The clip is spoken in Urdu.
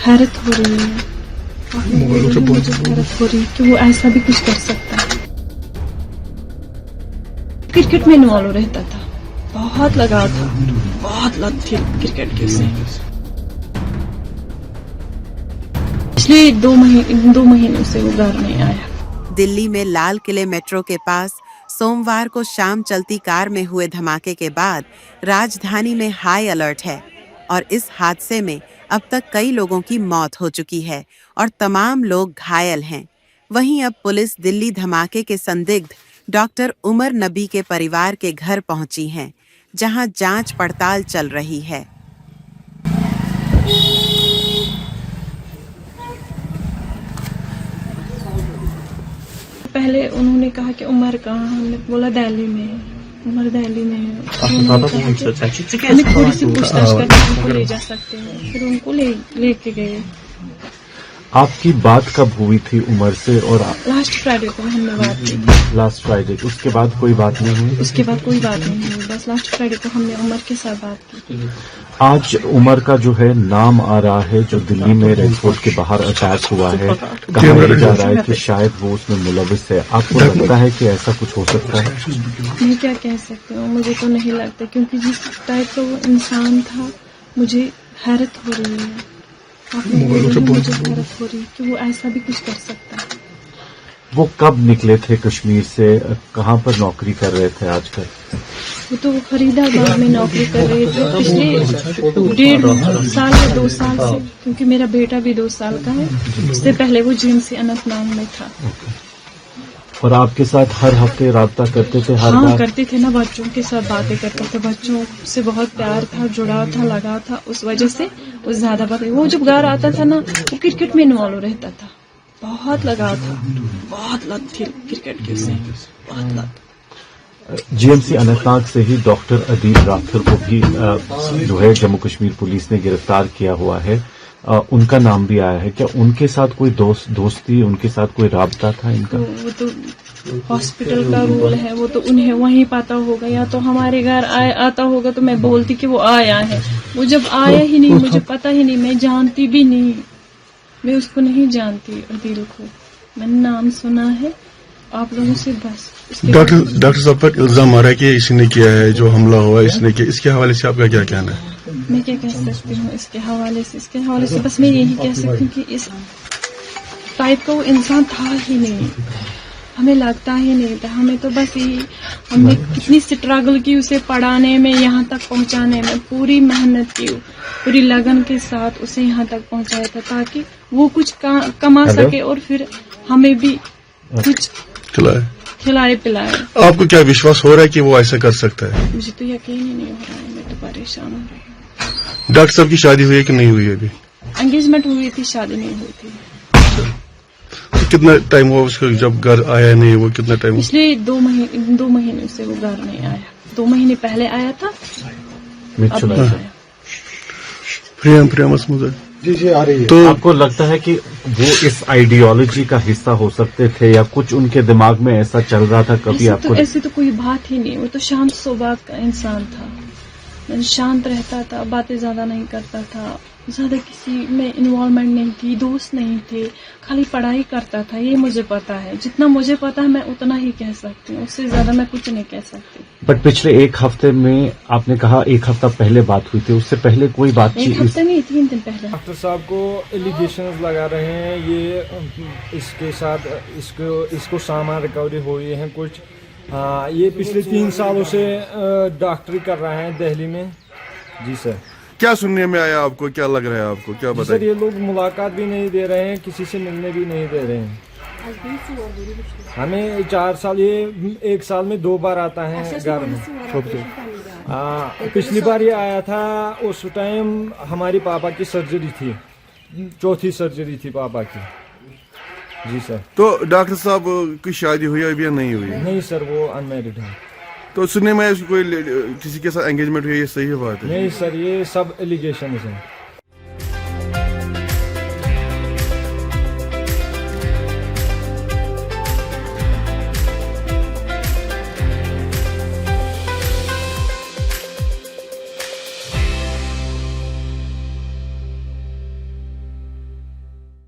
حیرت ہو رہی ہے, مجھے حیرت ہو رہی ہے کہ وہ ایسا بھی کچھ کر سکتا ہے. کرکٹ میں انوالو رہتا تھا, بہت لگا تھا, بہت لت تھی کرکٹ کی اسے. پچھلے دو مہینوں سے وہ گھر نہیں آیا. دلی میں لال قلعے میٹرو کے پاس سوموار کو شام چلتی کار میں ہوئے دھماکے کے بعد راجدھانی میں ہائی الرٹ ہے اور اس حادثے میں اب تک کئی لوگوں کی موت ہو چکی ہے اور تمام لوگ گھائل ہیں. وہیں اب پولیس دلی دھماکے کے سندگدھ ڈاکٹر عمر نبی کے پریوار کے گھر پہنچی ہیں, جہاں جانچ پڑتال چل رہی ہے. پہلے انہوں نے کہا کہ عمر کہاں, ہم نے بولا دہلی میں ہے, عمر دہلی میں ہے. ہمیں تھوڑی سی پوچھ تاچھ کر کے ان کو لے جا سکتے ہیں, پھر ان کو لے کے گئے. آپ کی بات کب ہوئی تھی عمر سے؟ اور لاسٹ فرائیڈے کو ہم نے بات کی تھی. لاسٹ فرائیڈے, اس کے بعد کوئی بات نہیں ہوئی؟ اس کے بعد کوئی بات نہیں ہوئی, بس لاسٹ فرائیڈے کو ہم نے عمر کے ساتھ بات کی. آج عمر کا جو ہے نام آ رہا ہے, جو دلی میں ریڈ فورٹ کے باہر اٹیک ہوا ہے, کہا جا رہا ہے کہ شاید وہ اس میں ملوث ہے. آپ کو لگتا ہے کہ ایسا کچھ ہو سکتا ہے؟ میں کیا کہہ سکتی ہوں, مجھے تو نہیں لگتا, کیونکہ جس ٹائپ کا وہ انسان تھا مجھے حیرت ہو رہی ہے. مجھے حیرت ہو رہی ہے کہ وہ ایسا بھی کچھ کر سکتا ہے. وہ کب نکلے تھے کشمیر سے؟ کہاں پر نوکری کر رہے تھے آج کل؟ وہ تو فرید آباد میں نوکری کر رہے تھے پچھلے 1.5 سال یا 2 سال سے, کیونکہ میرا بیٹا بھی 2 سال کا ہے. اس سے پہلے وہ جیم سے اننت ناگ میں تھا. اور آپ کے ساتھ ہر ہفتے رابطہ کرتے تھے؟ ہر بار کرتے تھے نا, بچوں کے ساتھ باتیں کرتے تھے, بچوں سے بہت پیار تھا, جڑاؤ تھا, لگا تھا, اس وجہ سے وہ زیادہ باتیں. وہ جب گھر آتا تھا نا, وہ کرکٹ میں انوالو رہتا تھا, بہت لگا تھا, بہت لت تھی کرکٹ کی اسے, بہت لت. G M C Anant Nag سے ہی ڈاکٹر عدیل راتھر کو بھی جو ہے جموں کشمیر پولیس نے گرفتار کیا ہوا ہے. ان کا نام بھی آیا ہے. کیا ان کے ساتھ کوئی دوستی, ان کے ساتھ کوئی رابطہ تھا ان کا؟ وہ تو ہاسپٹل کا رول ہے, وہ تو انہیں وہیں پاتا ہوگا, یا تو ہمارے گھر آتا ہوگا تو میں بولتی کہ وہ آیا ہے. وہ جب آیا ہی نہیں, مجھے پتا ہی نہیں, میں جانتی بھی نہیں, میں اس کو نہیں جانتی عدیل کو. میں نے نام سنا ہے آپ لوگوں سے بس. ڈاکٹر صاحب پر الزام آ رہا ہے کہ اسی نے کیا ہے, جو حملہ ہوا اس نے کیا. اس کے حوالے سے آپ کا کیا کہنا ہے؟ میں کیا کہہ سکتی ہوں اس کے حوالے سے بس میں یہی کہہ سکتی ہوں کہ اس ٹائپ کا وہ انسان تھا ہی نہیں, ہمیں لگتا ہی نہیں تھا. ہمیں تو بس یہی, ہم نے کتنی اسٹرگل کی اسے پڑھانے میں, یہاں تک پہنچانے میں, پوری محنت کی, پوری لگن کے ساتھ اسے یہاں تک پہنچایا تھا تاکہ وہ کچھ کما سکے اور پھر ہمیں بھی کچھ کھلائے پلائے. آپ کو کیا وشواس ہو رہا ہے کہ وہ ایسا کر سکتا ہے؟ مجھے تو یقین ہی نہیں ہو رہا ہے, میں تو پریشان ہو رہی ہوں. ڈاکٹر صاحب کی شادی ہوئی ہے کہ نہیں ہوئی ہے ابھی؟ انگیجمنٹ ہوئی تھی, شادی نہیں ہوئی تھی. کتنا ٹائم ہوا اس کو جب گھر آیا نہیں؟ وہ کتنا ٹائم؟ پچھلے 2 مہینوں سے وہ گھر نہیں آیا. 2 مہینے پہلے آیا تھا, اب نہیں آیا. جی آ رہی ہے. تو آپ کو لگتا ہے کہ وہ اس آئیڈیالوجی کا حصہ ہو سکتے تھے, یا کچھ ان کے دماغ میں ایسا چل رہا تھا کبھی آپ کو؟ ایسے تو کوئی بات ہی نہیں, وہ تو شانت سوبات کا انسان تھا, شانت رہتا تھا, باتیں زیادہ نہیں کرتا تھا, زیادہ کسی میں انوالومنٹ نہیں تھی, دوست نہیں تھے, خالی پڑھائی کرتا تھا. یہ مجھے پتا ہے, جتنا مجھے پتا ہے میں اتنا ہی کہہ سکتی ہوں, اس سے زیادہ میں کچھ نہیں کہہ سکتی. بٹ پچھلے 1 ہفتے میں آپ نے کہا 1 ہفتہ پہلے بات ہوئی تھی, اس سے پہلے کوئی بات نہیں؟ 1 ہفتہ نہیں, 3 دن پہلے. ڈاکٹر صاحب کو ایلیگیشنز لگا رہے ہیں, یہ اس کے ساتھ اس کو سامان ریکوری ہوئی ہیں کچھ. یہ پچھلے 3 سالوں سے ڈاکٹری کر رہے ہیں دہلی میں. جی سر. کیا سننے میں آیا آپ کو؟ کیا لگ رہا ہے آپ کو؟ کیا بتائیں؟ سر یہ لوگ ملاقات بھی نہیں دے رہے ہیں, کسی سے ملنے بھی نہیں دے رہے ہیں. ہمیں 4 سال, یہ 1 سال میں 2 بار آتا ہے گھر میں. پچھلی بار یہ آیا تھا, اس ٹائم ہماری پاپا کی سرجری تھی, 4تھی سرجری تھی پاپا کی. جی سر. تو ڈاکٹر صاحب کی شادی ہوئی ابھی یا نہیں ہوئی؟ نہیں سر, وہ ان میرڈ ہے. تو سننے میں کوئی کسی کے ساتھ انگیجمنٹ ہوئی, یہ صحیح بات ہے؟ نہیں سر, یہ سب ایلیگیشنز ہیں.